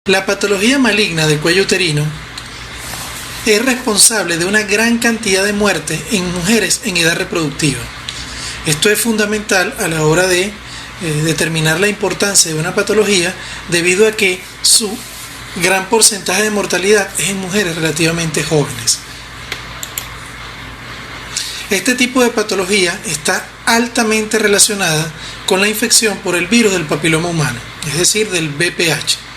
La patología maligna del cuello uterino es responsable de una gran cantidad de muertes en mujeres en edad reproductiva. Esto es fundamental a la hora de determinar la importancia de una patología, debido a que su gran porcentaje de mortalidad es en mujeres relativamente jóvenes. Este tipo de patología está altamente relacionada con la infección por el virus del papiloma humano, es decir, del VPH.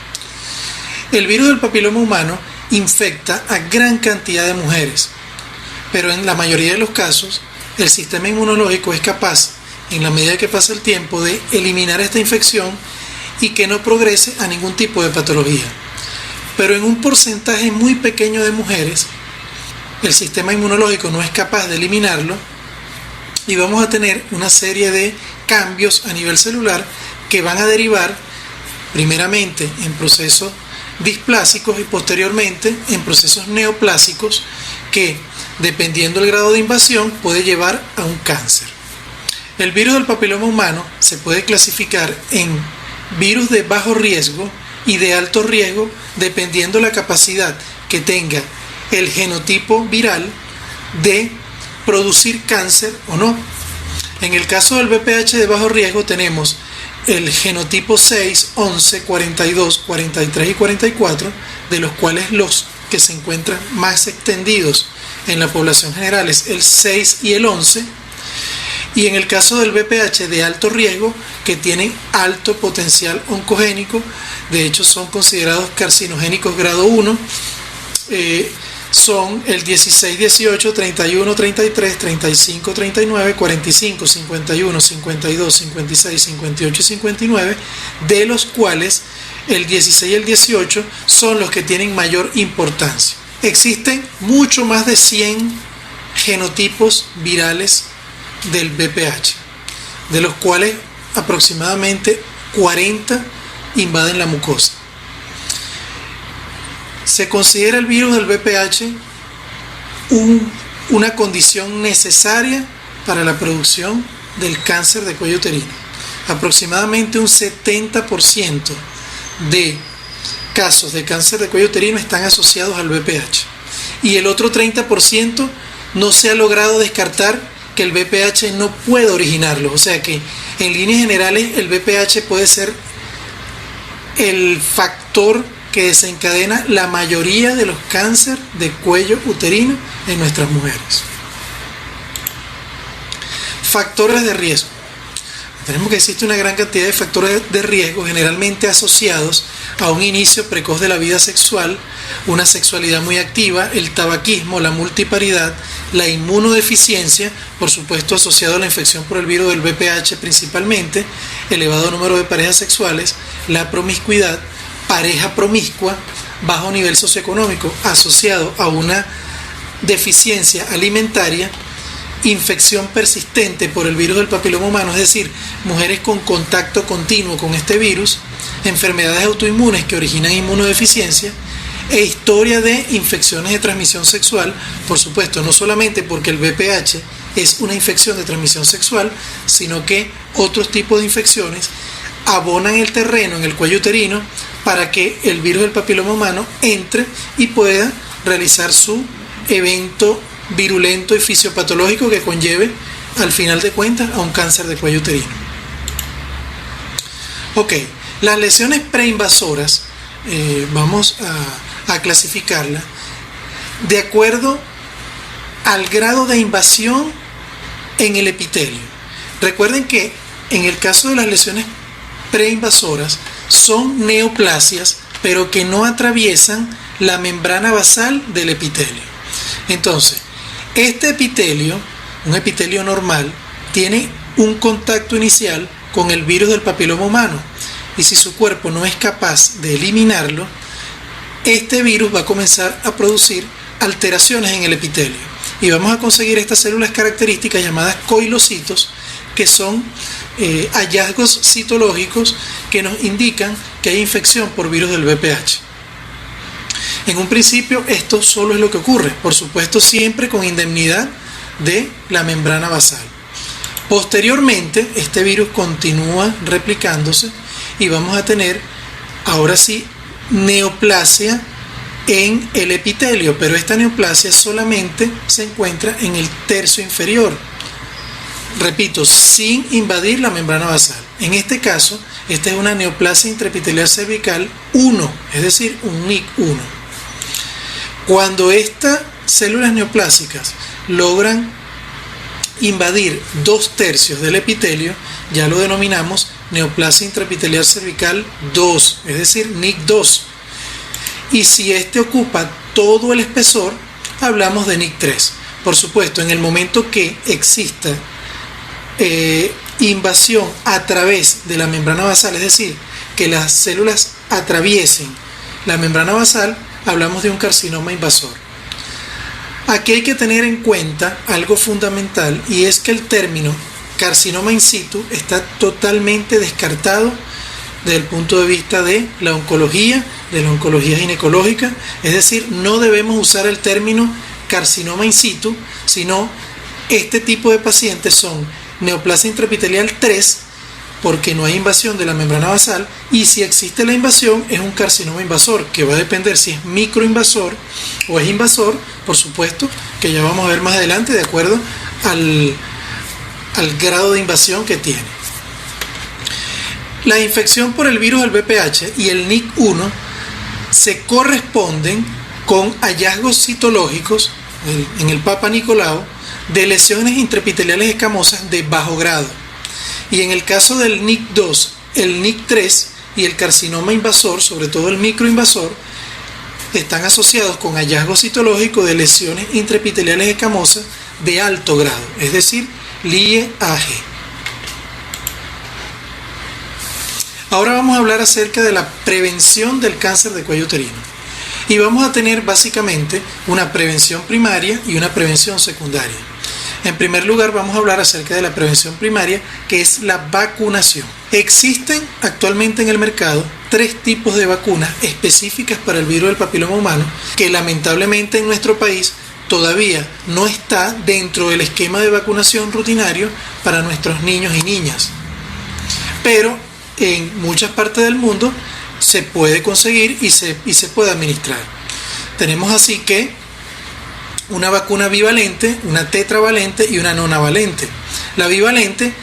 El virus del papiloma humano infecta a gran cantidad de mujeres, pero en la mayoría de los casos el sistema inmunológico es capaz, en la medida que pasa el tiempo, de eliminar esta infección y que no progrese a ningún tipo de patología. Pero en un porcentaje muy pequeño de mujeres, el sistema inmunológico no es capaz de eliminarlo y vamos a tener una serie de cambios a nivel celular que van a derivar primeramente en procesos displásicos y posteriormente en procesos neoplásicos que, dependiendo del grado de invasión, puede llevar a un cáncer. El virus del papiloma humano se puede clasificar en virus de bajo riesgo y de alto riesgo, dependiendo la capacidad que tenga el genotipo viral de producir cáncer o no. En el caso del VPH de bajo riesgo tenemos el genotipo 6, 11, 42, 43 y 44, de los cuales los que se encuentran más extendidos en la población general es el 6 y el 11, y en el caso del VPH de alto riesgo, que tienen alto potencial oncogénico, de hecho son considerados carcinogénicos grado 1, son el 16, 18, 31, 33, 35, 39, 45, 51, 52, 56, 58 y 59, de los cuales el 16 y el 18 son los que tienen mayor importancia. Existen mucho más de 100 genotipos virales del VPH, de los cuales aproximadamente 40 invaden la mucosa. Se considera el virus del VPH una condición necesaria para la producción del cáncer de cuello uterino. Aproximadamente un 70% de casos de cáncer de cuello uterino están asociados al VPH, y el otro 30% no se ha logrado descartar que el VPH no puede originarlo. O sea que en líneas generales el VPH puede ser el factor que desencadena la mayoría de los cánceres de cuello uterino en nuestras mujeres. Factores de riesgo. Tenemos que existe una gran cantidad de factores de riesgo, generalmente asociados a un inicio precoz de la vida sexual, una sexualidad muy activa, el tabaquismo, la multiparidad, la inmunodeficiencia, por supuesto asociado a la infección por el virus del VPH principalmente, elevado número de parejas sexuales, la promiscuidad, pareja promiscua, bajo nivel socioeconómico asociado a una deficiencia alimentaria, infección persistente por el virus del papiloma humano, es decir, mujeres con contacto continuo con este virus, enfermedades autoinmunes que originan inmunodeficiencia e historia de infecciones de transmisión sexual, por supuesto, no solamente porque el VPH es una infección de transmisión sexual, sino que otros tipos de infecciones abonan el terreno en el cuello uterino para que el virus del papiloma humano entre y pueda realizar su evento virulento y fisiopatológico que conlleve, al final de cuentas, a un cáncer de cuello uterino. Ok, las lesiones preinvasoras vamos a clasificarlas de acuerdo al grado de invasión en el epitelio. Recuerden que en el caso de las lesiones preinvasoras son neoplasias, pero que no atraviesan la membrana basal del epitelio. Entonces, este epitelio, un epitelio normal, tiene un contacto inicial con el virus del papiloma humano, y si su cuerpo no es capaz de eliminarlo, este virus va a comenzar a producir alteraciones en el epitelio y vamos a conseguir estas células características llamadas coilocitos, que son hallazgos citológicos que nos indican que hay infección por virus del VPH. En un principio esto solo es lo que ocurre, por supuesto siempre con indemnidad de la membrana basal. Posteriormente este virus continúa replicándose y vamos a tener ahora sí neoplasia en el epitelio, pero esta neoplasia solamente se encuentra en el tercio inferior. Repito, sin invadir la membrana basal. En este caso, esta es una neoplasia intraepitelial cervical 1, es decir, un NIC1. Cuando estas células neoplásicas logran invadir 2/3 del epitelio, ya lo denominamos neoplasia intraepitelial cervical 2, es decir, NIC2. Y si este ocupa todo el espesor, hablamos de NIC3. Por supuesto, en el momento que exista invasión a través de la membrana basal, es decir, que las células atraviesen la membrana basal, hablamos de un carcinoma invasor. Aquí hay que tener en cuenta algo fundamental, y es que el término carcinoma in situ está totalmente descartado desde el punto de vista de la oncología ginecológica, es decir, no debemos usar el término carcinoma in situ, sino este tipo de pacientes son neoplasia intraepitelial 3, porque no hay invasión de la membrana basal, y si existe la invasión es un carcinoma invasor, que va a depender si es microinvasor o es invasor, por supuesto, que ya vamos a ver más adelante de acuerdo al grado de invasión que tiene. La infección por el virus del VPH y el NIC1 se corresponden con hallazgos citológicos en el Papa Nicolau de lesiones intraepiteliales escamosas de bajo grado. Y en el caso del NIC2, el NIC3 y el carcinoma invasor, sobre todo el microinvasor, están asociados con hallazgos citológicos de lesiones intraepiteliales escamosas de alto grado, es decir, LIE-AG. Ahora vamos a hablar acerca de la prevención del cáncer de cuello uterino. Y vamos a tener básicamente una prevención primaria y una prevención secundaria. En primer lugar, vamos a hablar acerca de la prevención primaria, que es la vacunación. Existen actualmente en el mercado 3 tipos de vacunas específicas para el virus del papiloma humano, que lamentablemente en nuestro país todavía no está dentro del esquema de vacunación rutinario para nuestros niños y niñas. Pero en muchas partes del mundo se puede conseguir y se puede administrar. Tenemos así que una vacuna bivalente, una tetravalente y una nonavalente. La bivalente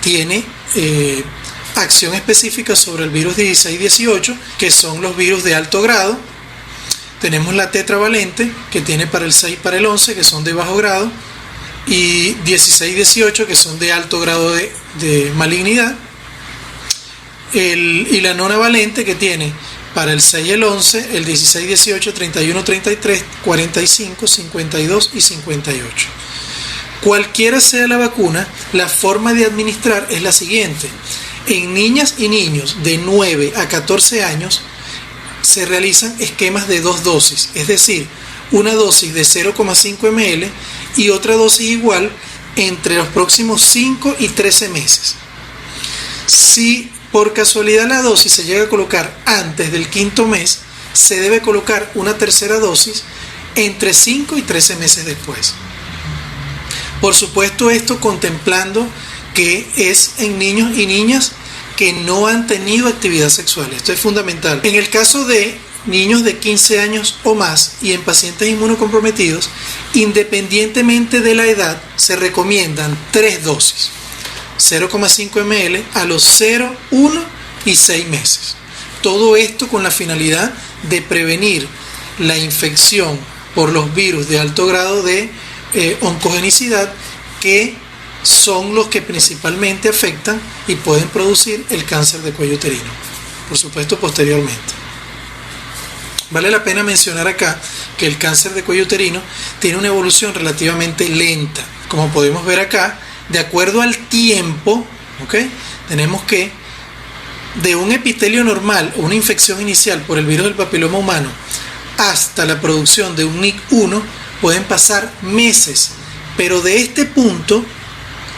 tiene acción específica sobre el virus 16-18, que son los virus de alto grado. Tenemos la tetravalente, que tiene para el 6 y para el 11, que son de bajo grado, y 16-18, que son de alto grado de malignidad. Y la nonavalente, que tiene para el 6 y el 11, el 16, 18, 31, 33, 45, 52 y 58. Cualquiera sea la vacuna, la forma de administrar es la siguiente. En niñas y niños de 9 a 14 años se realizan esquemas de 2 dosis, es decir, una dosis de 0,5 ml y otra dosis igual entre los próximos 5 y 13 meses. Si por casualidad la dosis se llega a colocar antes del 5º mes, se debe colocar una tercera dosis entre 5 y 13 meses después. Por supuesto, esto contemplando que es en niños y niñas que no han tenido actividad sexual. Esto es fundamental. En el caso de niños de 15 años o más y en pacientes inmunocomprometidos, independientemente de la edad, se recomiendan 3 dosis. 0,5 ml a los 0, 1 y 6 meses. Todo esto con la finalidad de prevenir la infección por los virus de alto grado de oncogenicidad, que son los que principalmente afectan y pueden producir el cáncer de cuello uterino, por supuesto posteriormente. Vale la pena mencionar acá que el cáncer de cuello uterino tiene una evolución relativamente lenta. Como podemos ver acá, de acuerdo al tiempo, tenemos que de un epitelio normal o una infección inicial por el virus del papiloma humano hasta la producción de un NIC1 pueden pasar meses, pero de este punto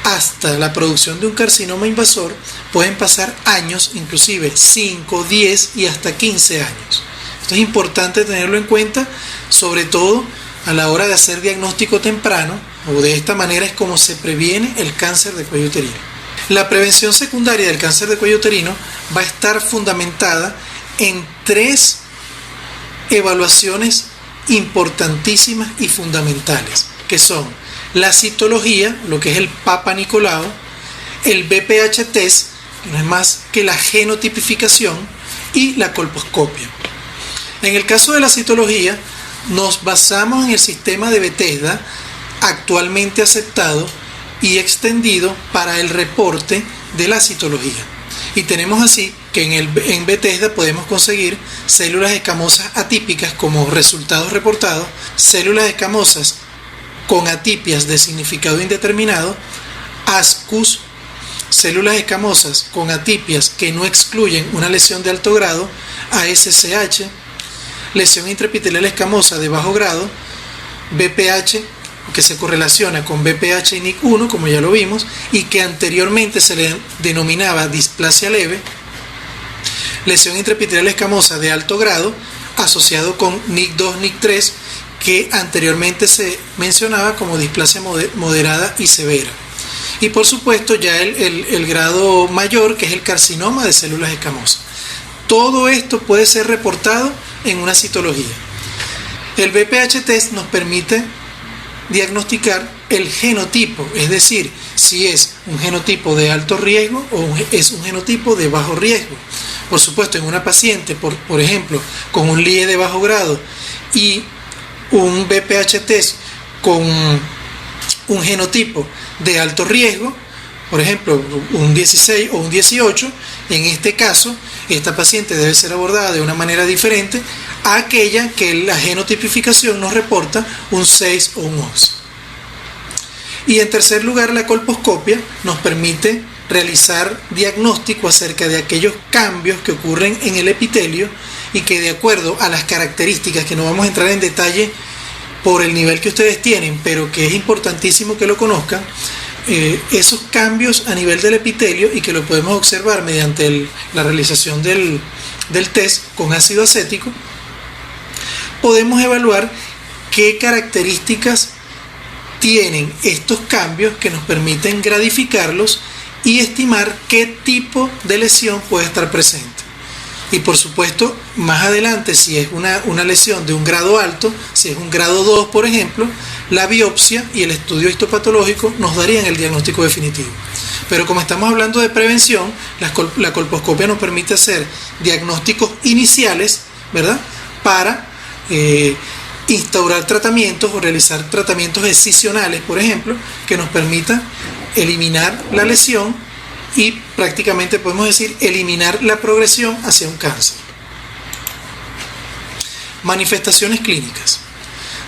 hasta la producción de un carcinoma invasor pueden pasar años, inclusive 5, 10 y hasta 15 años. Esto es importante tenerlo en cuenta, sobre todo a la hora de hacer diagnóstico temprano, o de esta manera es como se previene el cáncer de cuello uterino. La prevención secundaria del cáncer de cuello uterino va a estar fundamentada en 3 evaluaciones importantísimas y fundamentales, que son la citología, lo que es el Papa Nicolau, el BPH test, que no es más que la genotipificación, y la colposcopia. En el caso de la citología, nos basamos en el sistema de Bethesda, actualmente aceptado y extendido para el reporte de la citología. Y tenemos así que en Bethesda podemos conseguir células escamosas atípicas como resultados reportados, células escamosas con atipias de significado indeterminado, ASCUS, células escamosas con atipias que no excluyen una lesión de alto grado, ASCH, lesión intraepitelial escamosa de bajo grado, BPH, que se correlaciona con BPH y NIC1, como ya lo vimos, y que anteriormente se le denominaba displasia leve, lesión intraepitelial escamosa de alto grado, asociado con NIC2, NIC3, que anteriormente se mencionaba como displasia moderada y severa. Y por supuesto ya el grado mayor, que es el carcinoma de células escamosas. Todo esto puede ser reportado en una citología. El BPH test nos permite diagnosticar el genotipo, es decir, si es un genotipo de alto riesgo o es un genotipo de bajo riesgo. Por supuesto, en una paciente, por ejemplo, con un LIE de bajo grado y un BPH test con un genotipo de alto riesgo, por ejemplo, un 16 o un 18, en este caso, esta paciente debe ser abordada de una manera diferente a aquella que la genotipificación nos reporta un 6 o un 11. Y en tercer lugar, la colposcopia nos permite realizar diagnóstico acerca de aquellos cambios que ocurren en el epitelio y que, de acuerdo a las características, que no vamos a entrar en detalle por el nivel que ustedes tienen, pero que es importantísimo que lo conozcan, esos cambios a nivel del epitelio, y que lo podemos observar mediante la realización del test con ácido acético, podemos evaluar qué características tienen estos cambios que nos permiten gradificarlos y estimar qué tipo de lesión puede estar presente. Y por supuesto, más adelante, si es una lesión de un grado alto, si es un grado 2, por ejemplo, la biopsia y el estudio histopatológico nos darían el diagnóstico definitivo. Pero como estamos hablando de prevención, la colposcopia nos permite hacer diagnósticos iniciales, ¿verdad?, para instaurar tratamientos o realizar tratamientos excisionales, por ejemplo, que nos permitan eliminar la lesión y prácticamente podemos decir eliminar la progresión hacia un cáncer. Manifestaciones clínicas.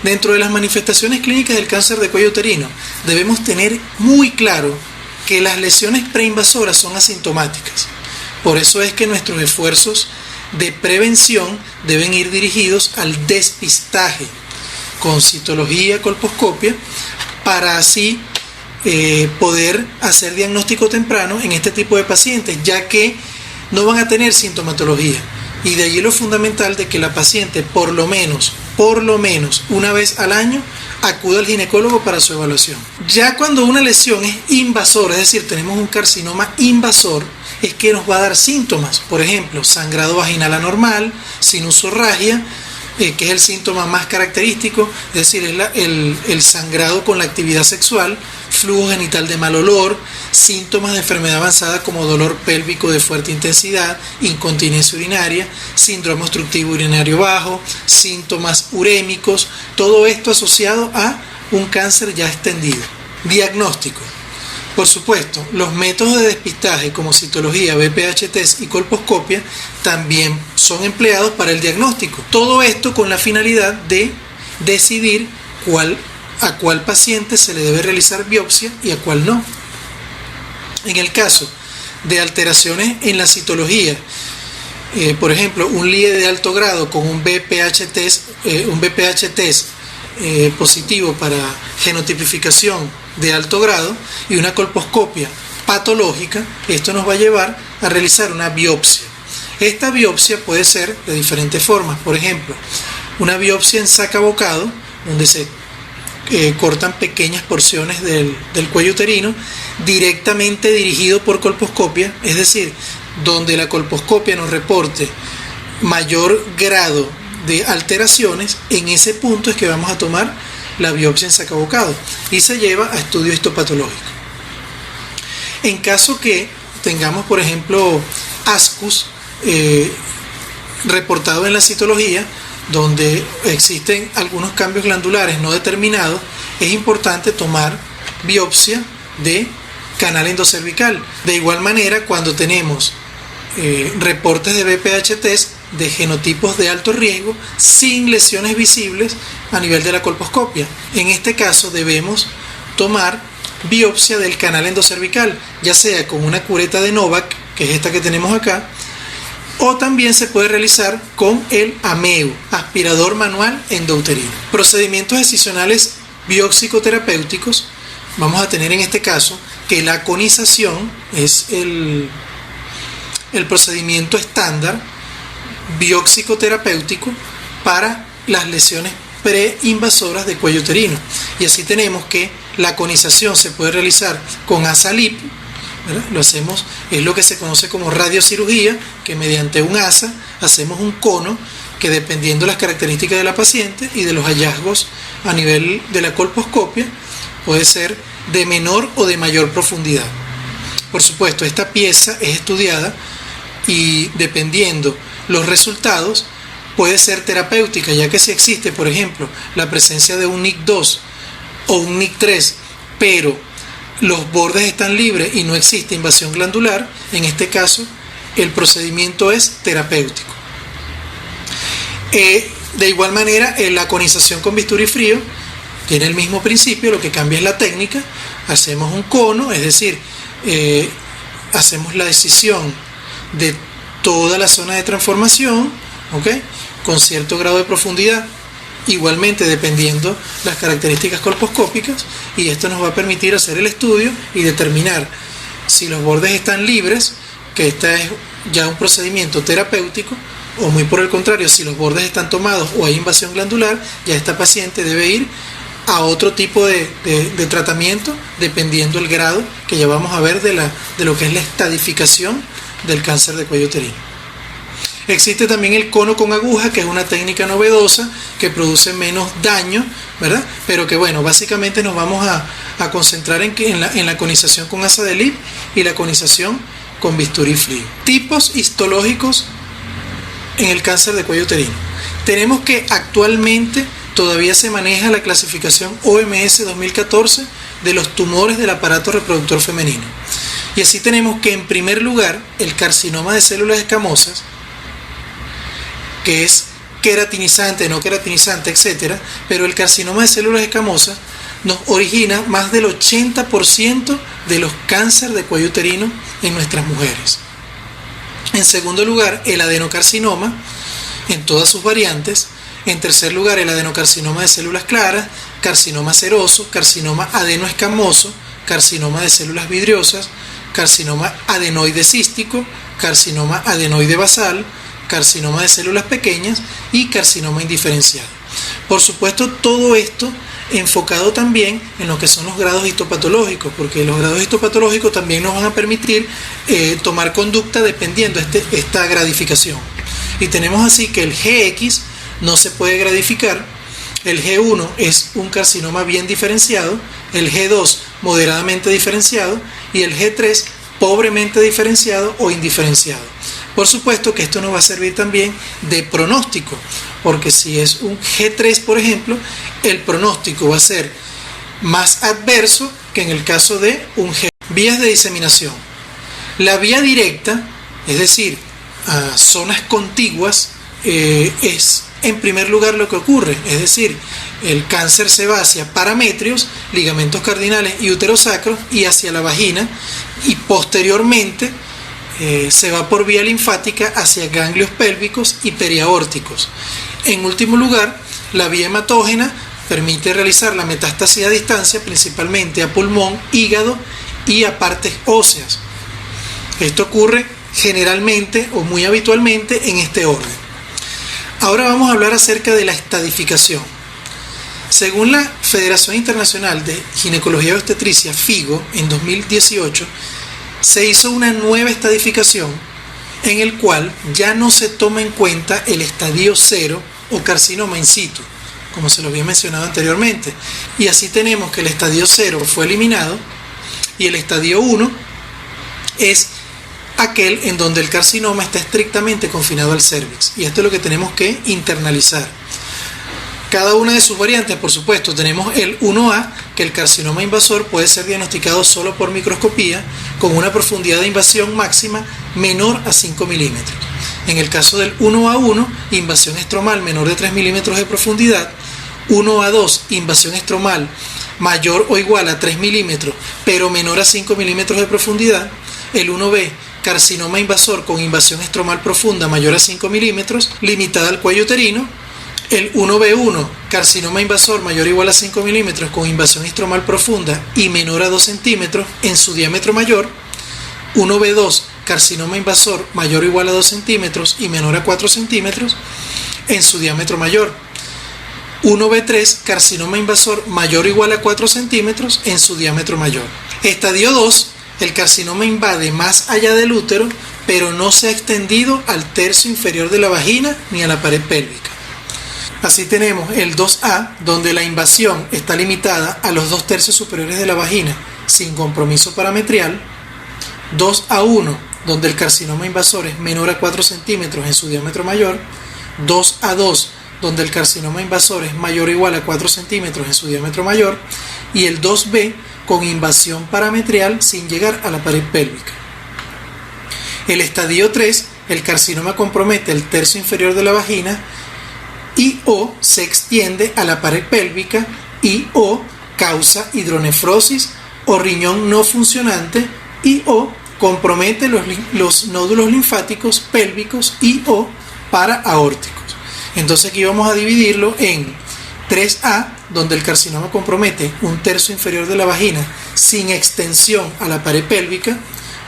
Dentro de las manifestaciones clínicas del cáncer de cuello uterino, debemos tener muy claro que las lesiones preinvasoras son asintomáticas. Por eso es que nuestros esfuerzos de prevención deben ir dirigidos al despistaje con citología, colposcopia, para así poder hacer diagnóstico temprano en este tipo de pacientes, ya que no van a tener sintomatología. Y de allí lo fundamental de que la paciente por lo menos una vez al año acuda al ginecólogo para su evaluación. Ya cuando una lesión es invasora, es decir, tenemos un carcinoma invasor, es que nos va a dar síntomas, por ejemplo, sangrado vaginal anormal, sinusorragia, que es el síntoma más característico, es decir, es el sangrado con la actividad sexual, flujo genital de mal olor, síntomas de enfermedad avanzada como dolor pélvico de fuerte intensidad, incontinencia urinaria, síndrome obstructivo urinario bajo, síntomas urémicos, todo esto asociado a un cáncer ya extendido. Diagnóstico. Por supuesto, los métodos de despistaje como citología, BPH test y colposcopia también son empleados para el diagnóstico. Todo esto con la finalidad de decidir a cuál paciente se le debe realizar biopsia y a cuál no. En el caso de alteraciones en la citología, por ejemplo, un LIE de alto grado con un BPH test positivo para genotipificación de alto grado y una colposcopia patológica, esto nos va a llevar a realizar una biopsia. Esta biopsia puede ser de diferentes formas, por ejemplo, una biopsia en sacabocado, donde se cortan pequeñas porciones del cuello uterino, directamente dirigido por colposcopia, es decir, donde la colposcopia nos reporte mayor grado de alteraciones, en ese punto es que vamos a tomar la biopsia en sacabocado y se lleva a estudio histopatológico. En caso que tengamos, por ejemplo, ascus reportado en la citología, donde existen algunos cambios glandulares no determinados, es importante tomar biopsia de canal endocervical. De igual manera, cuando tenemos reportes de BPH test de genotipos de alto riesgo sin lesiones visibles a nivel de la colposcopia, en este caso debemos tomar biopsia del canal endocervical, ya sea con una cureta de Novak, que es esta que tenemos acá, o también se puede realizar con el AMEU, aspirador manual endouterino. Procedimientos excisionales biopsicoterapéuticos, vamos a tener en este caso que la conización es el procedimiento estándar biopsicoterapéutico para las lesiones preinvasoras de cuello uterino. Y así tenemos que la conización se puede realizar con ASA-LIP, ¿verdad? Lo hacemos, es lo que se conoce como radiocirugía, que mediante un ASA hacemos un cono que, dependiendo de las características de la paciente y de los hallazgos a nivel de la colposcopia, puede ser de menor o de mayor profundidad. Por supuesto, esta pieza es estudiada y, dependiendo los resultados, puede ser terapéutica, ya que si existe, por ejemplo, la presencia de un NIC2 o un NIC3, pero los bordes están libres y no existe invasión glandular, en este caso el procedimiento es terapéutico. De igual manera, la conización con bisturí frío tiene el mismo principio, lo que cambia es la técnica. Hacemos un cono, es decir, hacemos la decisión de toda la zona de transformación, ¿ok?, con cierto grado de profundidad, igualmente dependiendo las características colposcópicas, y esto nos va a permitir hacer el estudio y determinar si los bordes están libres, que este es ya un procedimiento terapéutico, o muy por el contrario, si los bordes están tomados o hay invasión glandular, ya esta paciente debe ir a otro tipo de tratamiento, dependiendo el grado que ya vamos a ver de lo que es la estadificación del cáncer de cuello uterino. Existe también el cono con aguja, que es una técnica novedosa que produce menos daño, ¿verdad? Pero que, bueno, básicamente nos vamos a concentrar en la conización con asa de Lipp y la conización con bisturí frío. Tipos histológicos en el cáncer de cuello uterino. Tenemos que actualmente todavía se maneja la clasificación OMS 2014 de los tumores del aparato reproductor femenino. Y así tenemos que, en primer lugar, el carcinoma de células escamosas, que es queratinizante, no queratinizante, etc. Pero el carcinoma de células escamosas nos origina más del 80% de los cánceres de cuello uterino en nuestras mujeres. En segundo lugar, el adenocarcinoma en todas sus variantes. En tercer lugar, el adenocarcinoma de células claras, carcinoma seroso, carcinoma adenoescamoso, carcinoma de células vidriosas, carcinoma adenoide cístico, carcinoma adenoide basal, carcinoma de células pequeñas y carcinoma indiferenciado. Por supuesto, todo esto enfocado también en lo que son los grados histopatológicos, porque los grados histopatológicos también nos van a permitir tomar conducta dependiendo esta gradificación. Y tenemos así que el GX no se puede gradificar, el G1 es un carcinoma bien diferenciado, el G2 moderadamente diferenciado y el G3 pobremente diferenciado o indiferenciado. Por supuesto que esto nos va a servir también de pronóstico, porque si es un G3, por ejemplo, el pronóstico va a ser más adverso que en el caso de un G. Vías de diseminación. La vía directa, es decir, a zonas contiguas, es en primer lugar lo que ocurre, es decir, el cáncer se va hacia parametrios, ligamentos cardinales y útero sacro y hacia la vagina, y posteriormente se va por vía linfática hacia ganglios pélvicos y periaórticos. En último lugar, la vía hematógena permite realizar la metástasis a distancia, principalmente a pulmón, hígado y a partes óseas. Esto ocurre generalmente o muy habitualmente en este orden. Ahora vamos a hablar acerca de la estadificación. Según la Federación Internacional de Ginecología y Obstetricia, FIGO, en 2018, se hizo una nueva estadificación en el cual ya no se toma en cuenta el estadio 0 o carcinoma in situ, como se lo había mencionado anteriormente. Y así tenemos que el estadio 0 fue eliminado y el estadio 1 es aquel en donde el carcinoma está estrictamente confinado al cérvix. Y esto es lo que tenemos que internalizar. Cada una de sus variantes, por supuesto, tenemos el 1A, que el carcinoma invasor puede ser diagnosticado solo por microscopía con una profundidad de invasión máxima menor a 5 milímetros. En el caso del 1A1, invasión estromal menor de 3 milímetros de profundidad. 1A2, invasión estromal mayor o igual a 3 milímetros, pero menor a 5 milímetros de profundidad. El 1B, carcinoma invasor con invasión estromal profunda mayor a 5 milímetros, limitada al cuello uterino. El 1B1, carcinoma invasor mayor o igual a 5 milímetros con invasión estromal profunda y menor a 2 centímetros en su diámetro mayor. 1B2, carcinoma invasor mayor o igual a 2 centímetros y menor a 4 centímetros en su diámetro mayor. 1B3, carcinoma invasor mayor o igual a 4 centímetros en su diámetro mayor. Estadio 2, el carcinoma invade más allá del útero, pero no se ha extendido al tercio inferior de la vagina ni a la pared pélvica. Así tenemos el 2A, donde la invasión está limitada a los 2 tercios superiores de la vagina, sin compromiso parametrial. 2A1, donde el carcinoma invasor es menor a 4 centímetros en su diámetro mayor. 2A2, donde el carcinoma invasor es mayor o igual a 4 centímetros en su diámetro mayor. Y el 2B, con invasión parametrial sin llegar a la pared pélvica. El estadio 3, el carcinoma compromete el tercio inferior de la vagina y o se extiende a la pared pélvica y o causa hidronefrosis o riñón no funcionante y o compromete los nódulos linfáticos pélvicos y o paraaórticos. Entonces aquí vamos a dividirlo en 3A, donde el carcinoma compromete un tercio inferior de la vagina sin extensión a la pared pélvica.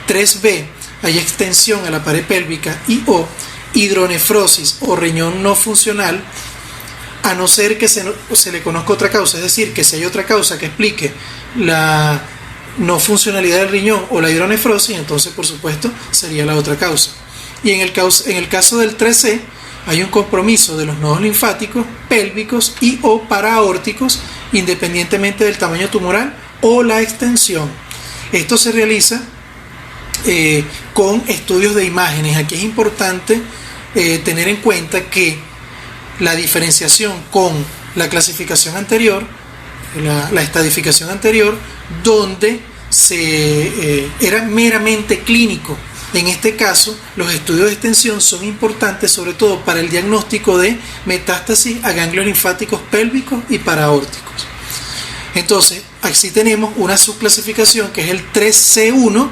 3B, hay extensión a la pared pélvica y o hidronefrosis o riñón no funcional, a no ser que se le conozca otra causa, es decir, que si hay otra causa que explique la no funcionalidad del riñón o la hidronefrosis, entonces por supuesto sería la otra causa. Y en el caso del 3C, hay un compromiso de los nodos linfáticos pélvicos y o paraaórticos independientemente del tamaño tumoral o la extensión. Esto se realiza con estudios de imágenes. Aquí es importante tener en cuenta que la diferenciación con la clasificación anterior, la estadificación anterior, donde era meramente clínico. En este caso, los estudios de extensión son importantes sobre todo para el diagnóstico de metástasis a ganglios linfáticos pélvicos y paraórticos. Entonces, aquí tenemos una subclasificación que es el 3C1,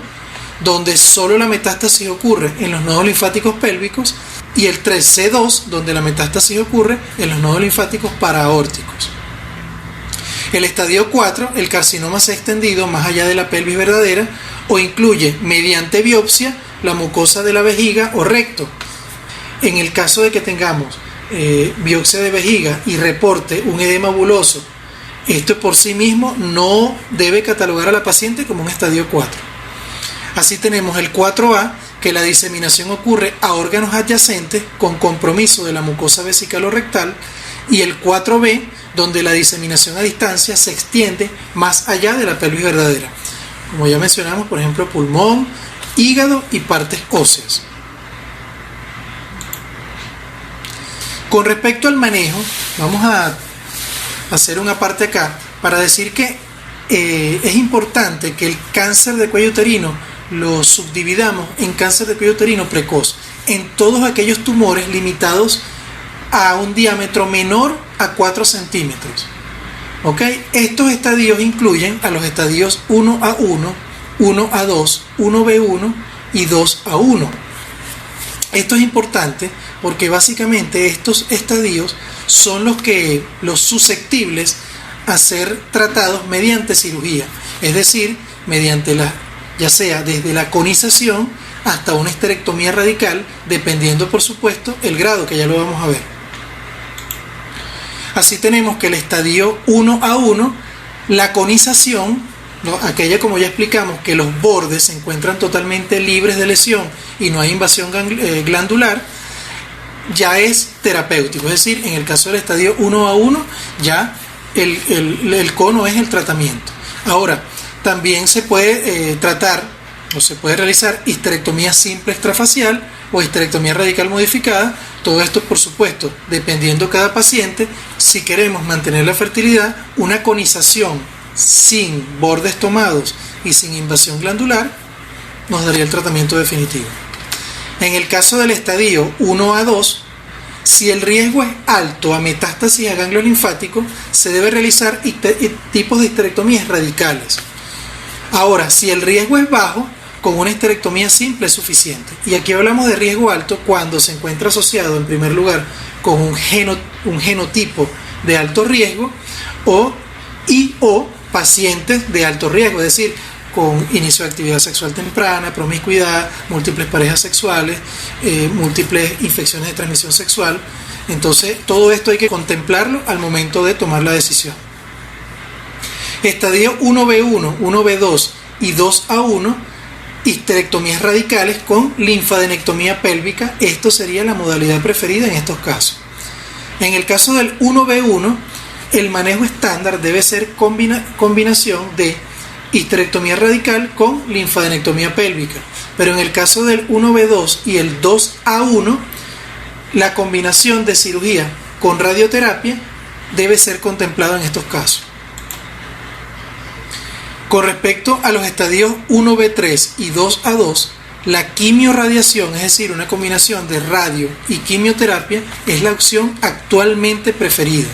donde solo la metástasis ocurre en los nodos linfáticos pélvicos, y el 3C2, donde la metástasis ocurre en los nodos linfáticos paraórticos. El estadio 4, el carcinoma se ha extendido más allá de la pelvis verdadera o incluye mediante biopsia la mucosa de la vejiga o recto. En el caso de que tengamos biopsia de vejiga y reporte un edema buloso, esto por sí mismo no debe catalogar a la paciente como un estadio 4. Así tenemos el 4A, que la diseminación ocurre a órganos adyacentes con compromiso de la mucosa vesical o rectal, y el 4B, donde la diseminación a distancia se extiende más allá de la pelvis verdadera, como ya mencionamos, por ejemplo, pulmón, hígado y partes óseas. Con respecto al manejo, vamos a hacer una parte acá para decir que es importante que el cáncer de cuello uterino lo subdividamos en cáncer de cuello uterino precoz en todos aquellos tumores limitados a un diámetro menor a 4 centímetros. ¿Ok? Estos estadios incluyen a los estadios 1A1, 1A2, 1B1 y 2A1. Esto es importante porque básicamente estos estadios son los susceptibles a ser tratados mediante cirugía, es decir, mediante ya sea desde la conización hasta una esterectomía radical, dependiendo por supuesto el grado, que ya lo vamos a ver. Así tenemos que el estadio 1A1, la conización, aquella como ya explicamos, que los bordes se encuentran totalmente libres de lesión y no hay invasión glandular, ya es terapéutico, es decir, en el caso del estadio 1A1 ya el cono es el tratamiento. Ahora, también se puede tratar o se puede realizar histerectomía simple extrafacial o histerectomía radical modificada. Todo esto, por supuesto, dependiendo cada paciente. Si queremos mantener la fertilidad, una conización sin bordes tomados y sin invasión glandular nos daría el tratamiento definitivo. En el caso del estadio 1A2, si el riesgo es alto a metástasis a ganglio linfático, se debe realizar tipos de histerectomías radicales. Ahora, si el riesgo es bajo, con una histerectomía simple es suficiente. Y aquí hablamos de riesgo alto cuando se encuentra asociado, en primer lugar, con un genotipo de alto riesgo o pacientes de alto riesgo, es decir, con inicio de actividad sexual temprana, promiscuidad, múltiples parejas sexuales, múltiples infecciones de transmisión sexual. Entonces, todo esto hay que contemplarlo al momento de tomar la decisión. Estadio 1B1, 1B2 y 2A1, histerectomías radicales con linfadenectomía pélvica. Esto sería la modalidad preferida en estos casos. En el caso del 1B1, el manejo estándar debe ser combinación de histerectomía radical con linfadenectomía pélvica. Pero en el caso del 1B2 y el 2A1, la combinación de cirugía con radioterapia debe ser contemplada en estos casos. Con respecto a los estadios 1B3 y 2A2, la quimiorradiación, es decir, una combinación de radio y quimioterapia, es la opción actualmente preferida.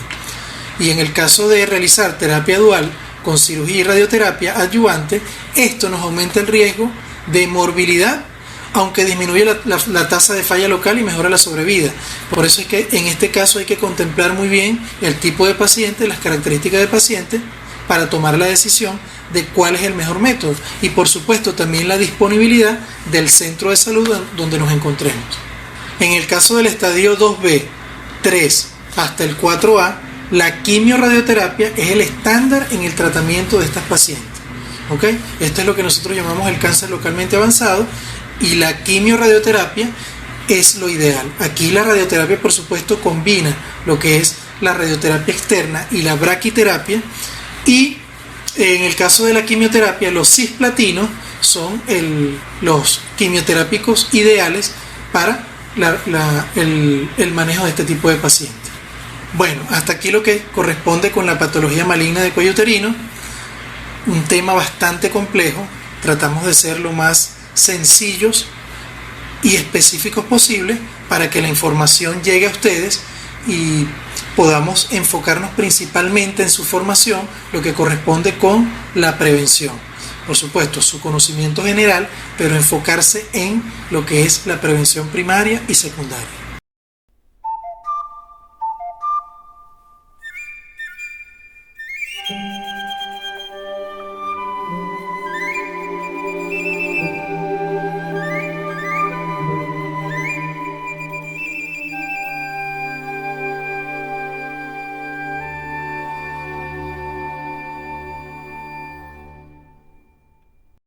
Y en el caso de realizar terapia dual con cirugía y radioterapia adyuvante, esto nos aumenta el riesgo de morbilidad, aunque disminuye la tasa de falla local y mejora la sobrevida. Por eso es que en este caso hay que contemplar muy bien el tipo de paciente, las características del paciente, para tomar la decisión de cuál es el mejor método. Y por supuesto también la disponibilidad del centro de salud donde nos encontremos. En el caso del estadio 2B, 3 hasta el 4A, la quimiorradioterapia es el estándar en el tratamiento de estas pacientes. ¿Ok? Esto es lo que nosotros llamamos el cáncer localmente avanzado, y la quimiorradioterapia es lo ideal. Aquí la radioterapia, por supuesto, combina lo que es la radioterapia externa y la braquiterapia, y en el caso de la quimioterapia, los cisplatinos son los quimioterápicos ideales para el manejo de este tipo de pacientes. Bueno, hasta aquí lo que corresponde con la patología maligna de cuello uterino, un tema bastante complejo. Tratamos de ser lo más sencillos y específicos posible para que la información llegue a ustedes y podamos enfocarnos principalmente en su formación, lo que corresponde con la prevención. Por supuesto, su conocimiento general, pero enfocarse en lo que es la prevención primaria y secundaria.